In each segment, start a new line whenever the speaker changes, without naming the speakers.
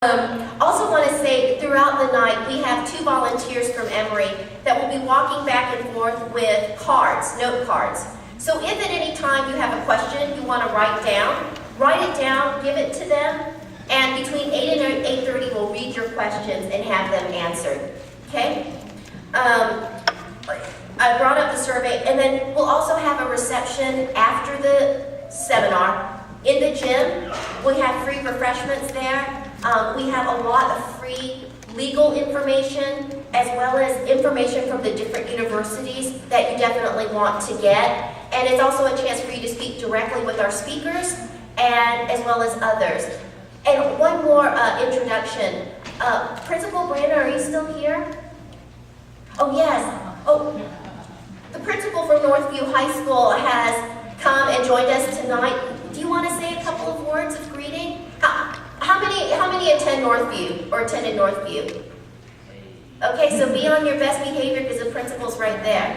Also want to say, throughout the night, we have 2 volunteers from Emory that will be walking back and forth with cards, note cards. So if at any time you have a question you want to write it down, give it to them, and between 8 and 8:30 we'll read your questions and have them answered. Okay? I brought up the survey, and then we'll also have a reception after the seminar in the gym. We have free refreshments there. We have a lot of free legal information, as well as information from the different universities that you definitely want to get. And it's also a chance for you to speak directly with our speakers, and as well as others. And one more introduction. Principal Brandon, are you still here? Oh, yes. Oh, the principal from Northview High School has come and joined us tonight. Do you want to say a couple of words of greeting? How many attend Northview or attended Northview? Okay, so be on your best behavior because the principal's right there.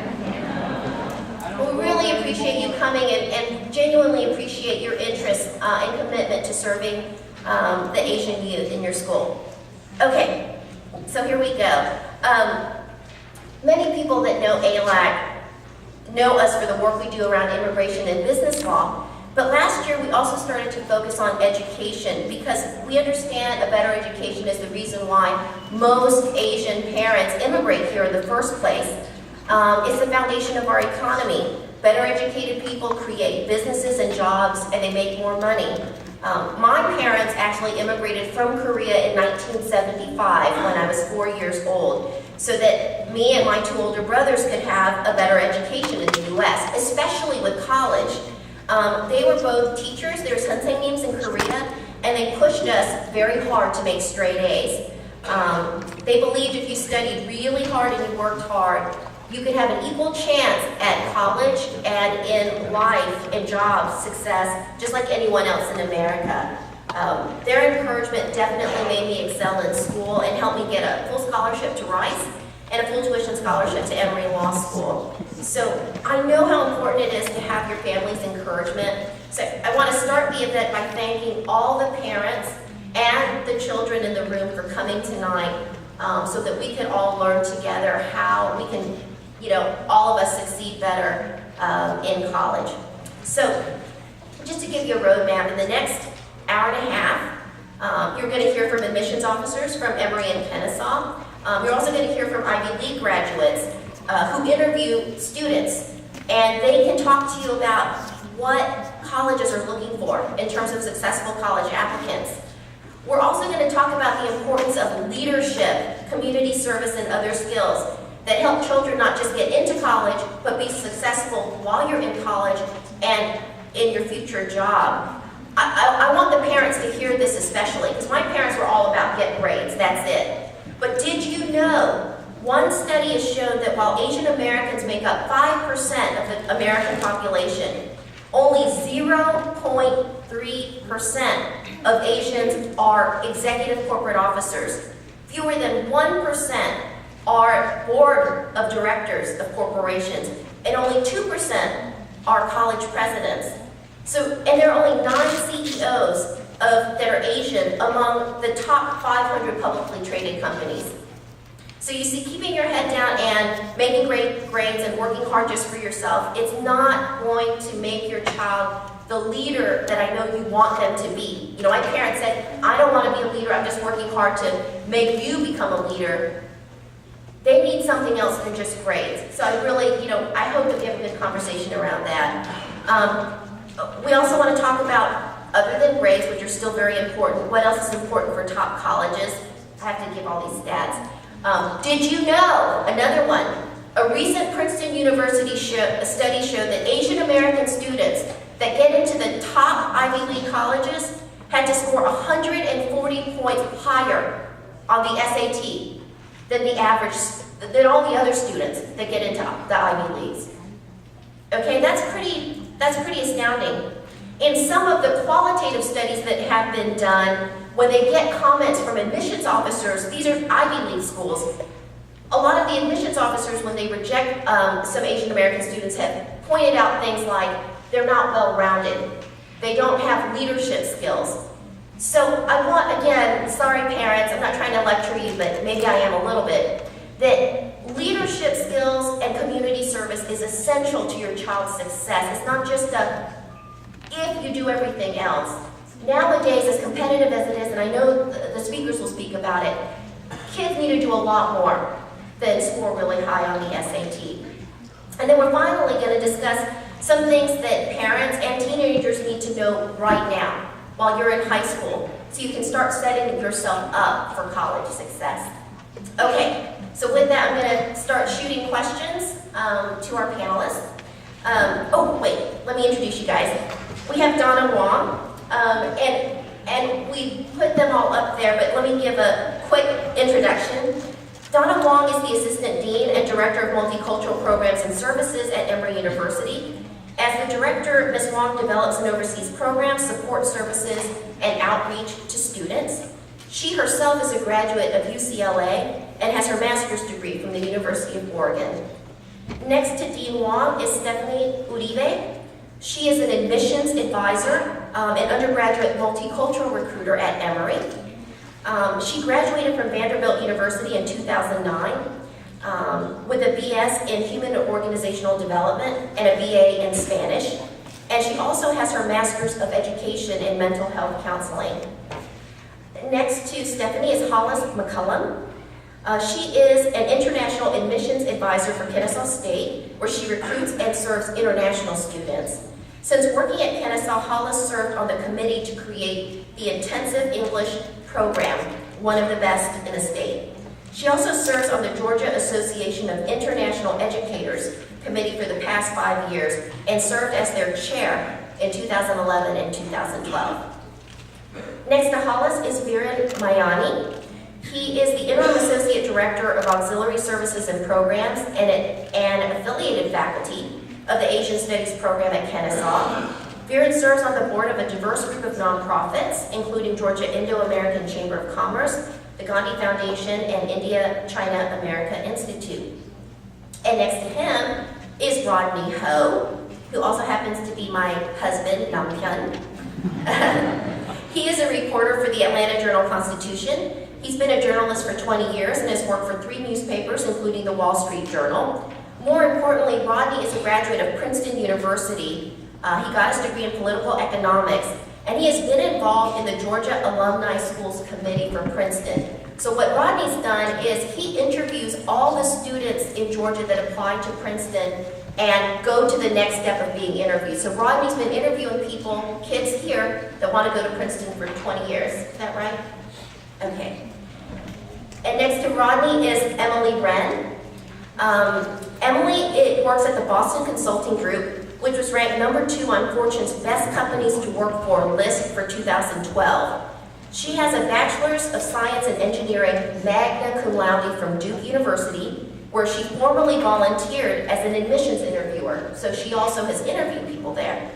We really appreciate you coming and genuinely appreciate your interest and commitment to serving the Asian youth in your school. Okay, so here we go. Many people that know ALAC know us for the work we do around immigration and business law. But last year, we also started to focus on education because we understand a better education is the reason why most Asian parents immigrate here in the first place. It's the foundation of our economy. Better educated people create businesses and jobs, and they make more money. My parents actually immigrated from Korea in 1975 when I was 4 years old, so that me and my 2 older brothers could have a better education in the US, especially with college. They were both teachers. They were 선생님s in Korea, and they pushed us very hard to make straight A's. They believed if you studied really hard and you worked hard, you could have an equal chance at college and in life and job success, just like anyone else in America. Their encouragement definitely made me excel in school and helped me get a full scholarship to Rice and a full tuition scholarship to Emory Law School. So I know how important it is to have your family's encouragement. So I want to start the event by thanking all the parents and the children in the room for coming tonight, so that we can all learn together how we can, all of us succeed better in college. So just to give you a roadmap, in the next hour and a half, you're going to hear from admissions officers from Emory and Kennesaw. You're also going to hear from Ivy League graduates who interview students, and they can talk to you about what colleges are looking for in terms of successful college applicants. We're also going to talk about the importance of leadership, community service, and other skills that help children not just get into college, but be successful while you're in college and in your future job. I want the parents to hear this especially, because my parents were all about get grades, that's it. But did you know, one study has showed that while Asian Americans make up 5% of the American population, only 0.3% of Asians are executive corporate officers. Fewer than 1% are board of directors of corporations, and only 2% are college presidents. And there are only 9 CEOs that are Asian among the top 500 publicly traded companies. So you see, keeping your head down and making great grades and working hard just for yourself, it's not going to make your child the leader that I know you want them to be. My parents said, I don't want to be a leader, I'm just working hard to make you become a leader. They need something else than just grades. So I really, I hope that we have a good conversation around that. We also want to talk about, other than grades, which are still very important, what else is important for top colleges? I have to give all these stats. Did you know, another one, a recent Princeton University study showed that Asian American students that get into the top Ivy League colleges had to score 140 points higher on the SAT than all the other students that get into the Ivy Leagues. Okay, that's pretty astounding. In some of the qualitative studies that have been done, when they get comments from admissions officers, these are Ivy League schools, a lot of the admissions officers, when they reject some Asian American students, have pointed out things like they're not well-rounded, they don't have leadership skills. So I want, again, sorry parents, I'm not trying to lecture you, but maybe I am a little bit, that leadership skills and community service is essential to your child's success. It's not just a if you do everything else. Nowadays, as competitive as it is, and I know the speakers will speak about it, kids need to do a lot more than score really high on the SAT. And then we're finally going to discuss some things that parents and teenagers need to know right now while you're in high school, so you can start setting yourself up for college success. Okay, so with that, I'm going to start shooting questions to our panelists. Oh, wait, let me introduce you guys. We have Donna Wong, and we put them all up there, but let me give a quick introduction. Donna Wong is the Assistant Dean and Director of Multicultural Programs and Services at Emory University. As the Director, Ms. Wong develops and oversees programs, support services, and outreach to students. She herself is a graduate of UCLA and has her master's degree from the University of Oregon. Next to Dean Wong is Stephanie Uribe. She is an admissions advisor and undergraduate multicultural recruiter at Emory. She graduated from Vanderbilt University in 2009 with a BS in Human and Organizational Development and a BA in Spanish. And she also has her Master's of Education in Mental Health Counseling. Next to Stephanie is Hollis McCullum. She is an international admissions advisor for Kennesaw State, where she recruits and serves international students. Since working at Kennesaw, Hollis served on the committee to create the Intensive English Program, one of the best in the state. She also serves on the Georgia Association of International Educators Committee for the past 5 years and served as their chair in 2011 and 2012. Next to Hollis is Viren Mayani. He is the Interim Associate Director of Auxiliary Services and Programs and an affiliated faculty of the Asian Studies program at Kennesaw. Viren serves on the board of a diverse group of nonprofits, including Georgia Indo-American Chamber of Commerce, the Gandhi Foundation, and India-China America Institute. And next to him is Rodney Ho, who also happens to be my husband, Nam Hyun. He is a reporter for the Atlanta Journal-Constitution. He's been a journalist for 20 years and has worked for 3 newspapers, including the Wall Street Journal. More importantly, Rodney is a graduate of Princeton University. He got his degree in political economics, and he has been involved in the Georgia Alumni Schools Committee for Princeton. So what Rodney's done is he interviews all the students in Georgia that apply to Princeton and go to the next step of being interviewed. So Rodney's been interviewing people, kids here, that want to go to Princeton for 20 years. Is that right? Okay. And next to Rodney is Emily Wren. Emily works at the Boston Consulting Group, which was ranked #2 on Fortune's Best Companies to Work For list for 2012. She has a Bachelor's of Science in Engineering magna cum laude from Duke University, where she formerly volunteered as an admissions interviewer. So she also has interviewed people there.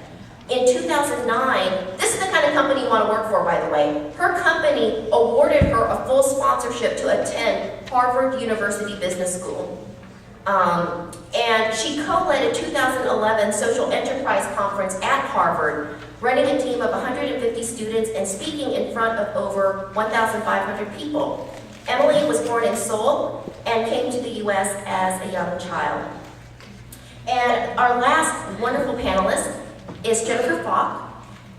In 2009, this is the kind of company you want to work for, by the way. Her company awarded her a full sponsorship to attend Harvard University Business School. And she co-led a 2011 social enterprise conference at Harvard, running a team of 150 students and speaking in front of over 1,500 people. Emily was born in Seoul and came to the U.S. as a young child. And our last wonderful panelist is Jennifer Falk.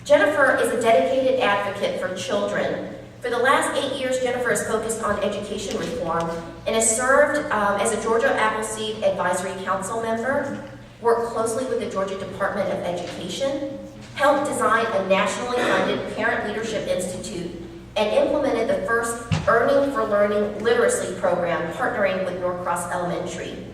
Jennifer is a dedicated advocate for children. For the last 8 years, Jennifer has focused on education reform and has served as a Georgia Appleseed Advisory Council member, worked closely with the Georgia Department of Education, helped design a nationally funded Parent Leadership Institute, and implemented the first Earning for Learning literacy program, partnering with Norcross Elementary.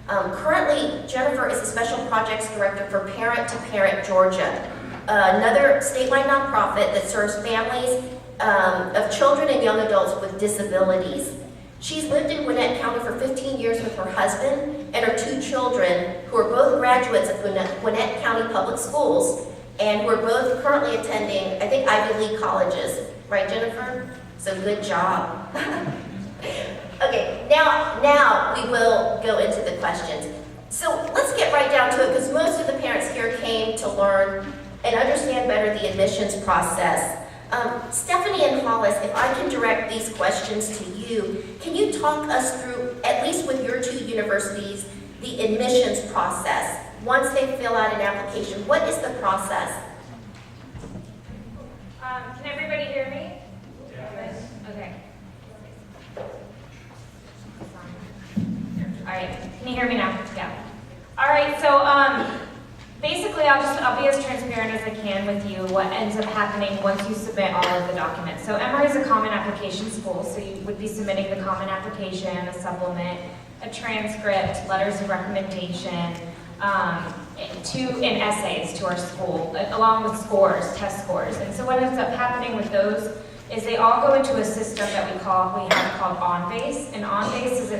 Currently, Jennifer is the Special Projects Director for Parent to Parent Georgia, another statewide nonprofit that serves families of children and young adults with disabilities. She's lived in Gwinnett County for 15 years with her husband and her 2 children, who are both graduates of Gwinnett County Public Schools and who are both currently attending, I think, Ivy League colleges. Right, Jennifer? So good job. Okay, now we will go into the questions. So let's get right down to it, because most of the parents here came to learn and understand better the admissions process. Stephanie and Hollis, if I can direct these questions to you, can you talk us through, at least with your two universities, the admissions process? Once they fill out an application, what is the process?
Can everybody hear me? Yeah. Okay. All right. Can you hear me now? Yeah. All right. So basically, I'll be as transparent as I can with you. What ends up happening once you submit all of the documents. So Emory is a common application school, so you would be submitting the common application, a supplement, a transcript, letters of recommendation, and essays to our school, along with scores, test scores. And so what ends up happening with those is they all go into a system that we have called OnBase. And OnBase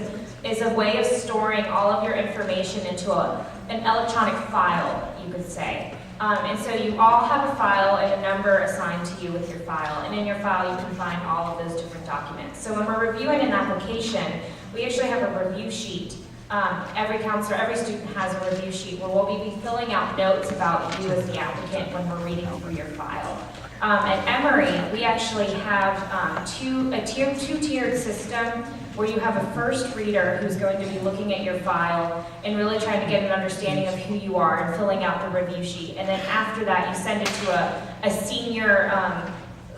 is a way of storing all of your information into an electronic file, you could say. And so you all have a file and a number assigned to you with your file. And in your file, you can find all of those different documents. So when we're reviewing an application, we actually have a review sheet. Every counselor, every student has a review sheet where we'll be filling out notes about you as the applicant when we're reading over your file. At Emory, we actually have a two-tiered system where you have a first reader who's going to be looking at your file and really trying to get an understanding of who you are and filling out the review sheet. And then after that, you send it to a senior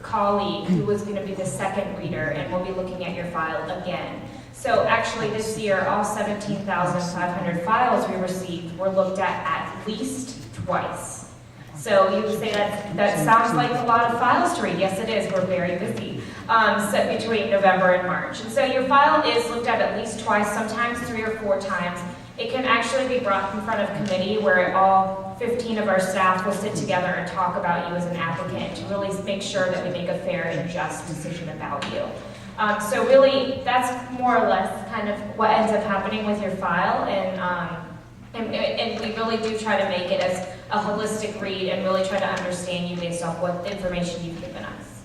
colleague who is going to be the second reader and will be looking at your file again. So actually this year, all 17,500 files we received were looked at least twice. So you would say that sounds like a lot of files to read. Yes, it is. We're very busy so between November and March. And so your file is looked at least twice, sometimes 3 or 4 times. It can actually be brought in front of committee where all 15 of our staff will sit together and talk about you as an applicant to really make sure that we make a fair and just decision about you. So really, that's more or less kind of what ends up happening with your file, and we really do try to make it as a holistic read and really try to understand you based off what information you've given us.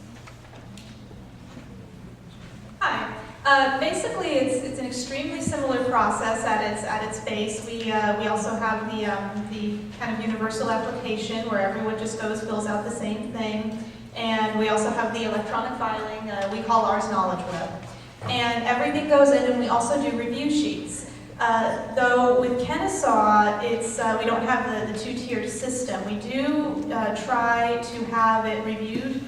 Hi. Basically, it's an extremely similar process at its base. We also have the kind of universal application where everyone just fills out the same thing. And we also have the electronic filing, we call ours Knowledge Web. And everything goes in, and we also do review sheets. Though with Kennesaw, we don't have the two-tiered system. We do try to have it reviewed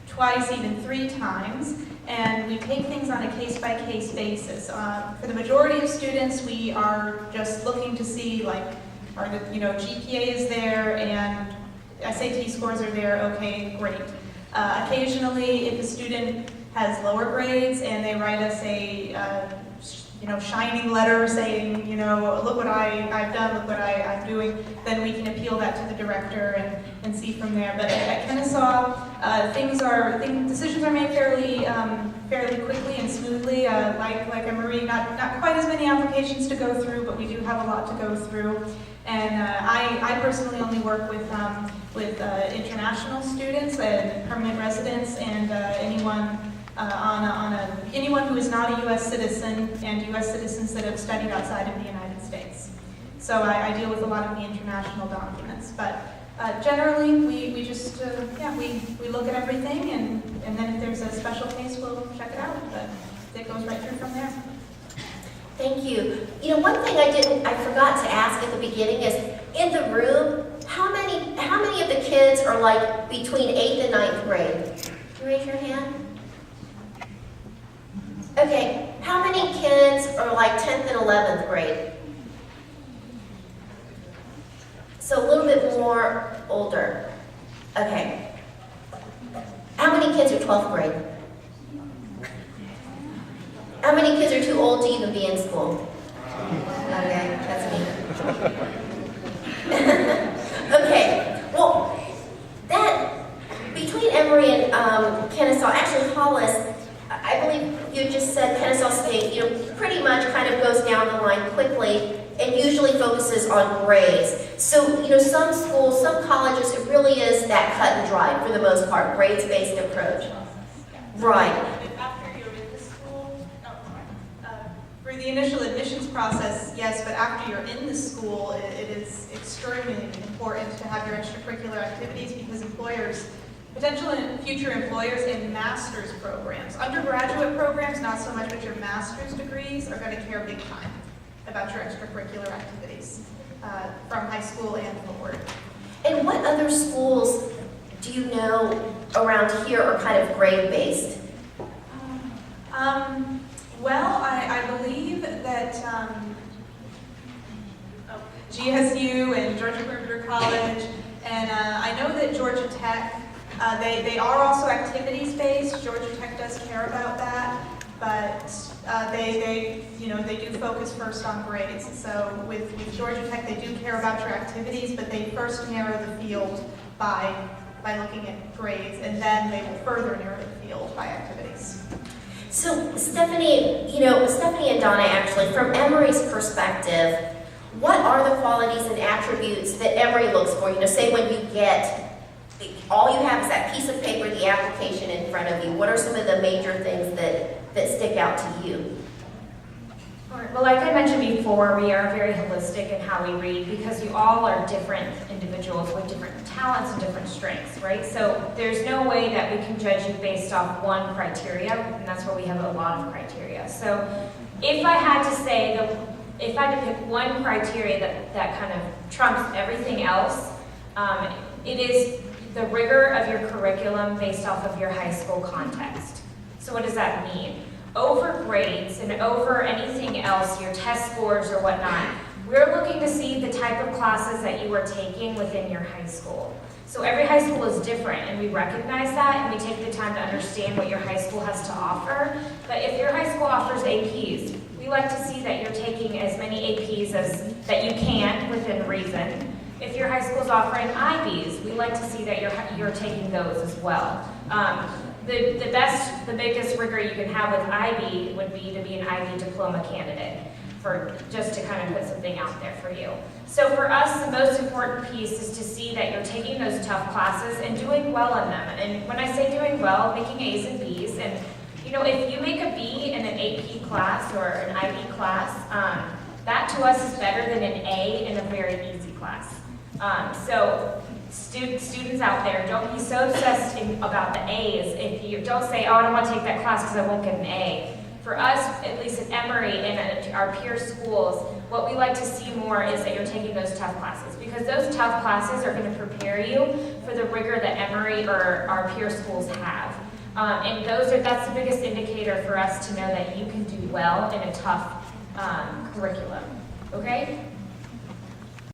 twice, even 3 times, and we take things on a case-by-case basis. For the majority of students, we are just looking to see, like, are the GPA is there and SAT scores are there. Okay, great. Occasionally, if a student has lower grades and they write us a shining letter saying, look what I've done, look what I'm doing, then we can appeal that to the director and see from there. But at Kennesaw, decisions are made fairly quickly and smoothly. Like Emory, not quite as many applications to go through, but we do have a lot to go through. And I personally only work with international students and permanent residents and anyone anyone who is not a U.S. citizen and U.S. citizens that have studied outside of the United States. So I deal with a lot of the international documents. But generally, we just we look at everything, and then if there's a special case, we'll check it out. But it goes right through from there.
Thank you. One thing I forgot to ask at the beginning is, in the room, how many of the kids are like between 8th and 9th grade? Can you raise your hand? Okay, how many kids are like 10th and 11th grade? So a little bit more older. Okay. How many kids are 12th grade? How many kids are too old to even be in school? Okay, that's me. Okay, well, between Emory and Kennesaw, actually Hollis, I believe you just said Kennesaw State, pretty much kind of goes down the line quickly and usually focuses on grades. So, some schools, some colleges, it really is that cut and dry for the most part, grades-based approach. Right.
After you're in the school, for the initial admissions process, yes, but after you're in the school, it is extremely important to have your extracurricular activities because employers Potential future employers in master's programs. Undergraduate programs, not so much, but your master's degrees are going to care big time about your extracurricular activities from high school and forward.
And what other schools do you know around here are kind of grade-based?
Well, I believe that GSU and Georgia Perimeter College, and I know that Georgia Tech, they are also activities-based. Georgia Tech does care about that, but they do focus first on grades. So with Georgia Tech, they do care about your activities, but they first narrow the field by looking at grades, and then they will further narrow the field by activities.
So Stephanie and Donna, actually, from Emory's perspective, what are the qualities and attributes that Emory looks for? Say when you get, all you have is that piece of paper, the application in front of you. What are some of the major things that stick out to you?
Well, like I mentioned before, we are very holistic in how we read because you all are different individuals with different talents and different strengths, right? So there's no way that we can judge you based off one criteria, and that's where we have a lot of criteria. So if I had to say, if I had to pick one criteria that kind of trumps everything else, it is the rigor of your curriculum based off of your high school context. So what does that mean? Over grades and over anything else, your test scores or whatnot, we're looking to see the type of classes that you are taking within your high school. So every high school is different, and we recognize that, and we take the time to understand what your high school has to offer. But if your high school offers APs, we like to see that you're taking as many APs that you can within reason. If your high school is offering IBs, we like to see that you're taking those as well. The biggest rigor you can have with IB would be to be an IB diploma candidate, just to kind of put something out there for you. So for us, the most important piece is to see that you're taking those tough classes and doing well in them. And when I say doing well, making A's and B's, and if you make a B in an AP class or an IB class, that to us is better than an A in a very easy class. So students out there, don't be so obsessed about the A's. If you don't say, oh, I don't want to take that class because I won't get an A. For us, at least at Emory and at our peer schools, what we like to see more is that you're taking those tough classes, because those tough classes are going to prepare you for the rigor that Emory or our peer schools have. And that's the biggest indicator for us to know that you can do well in a tough curriculum. Okay?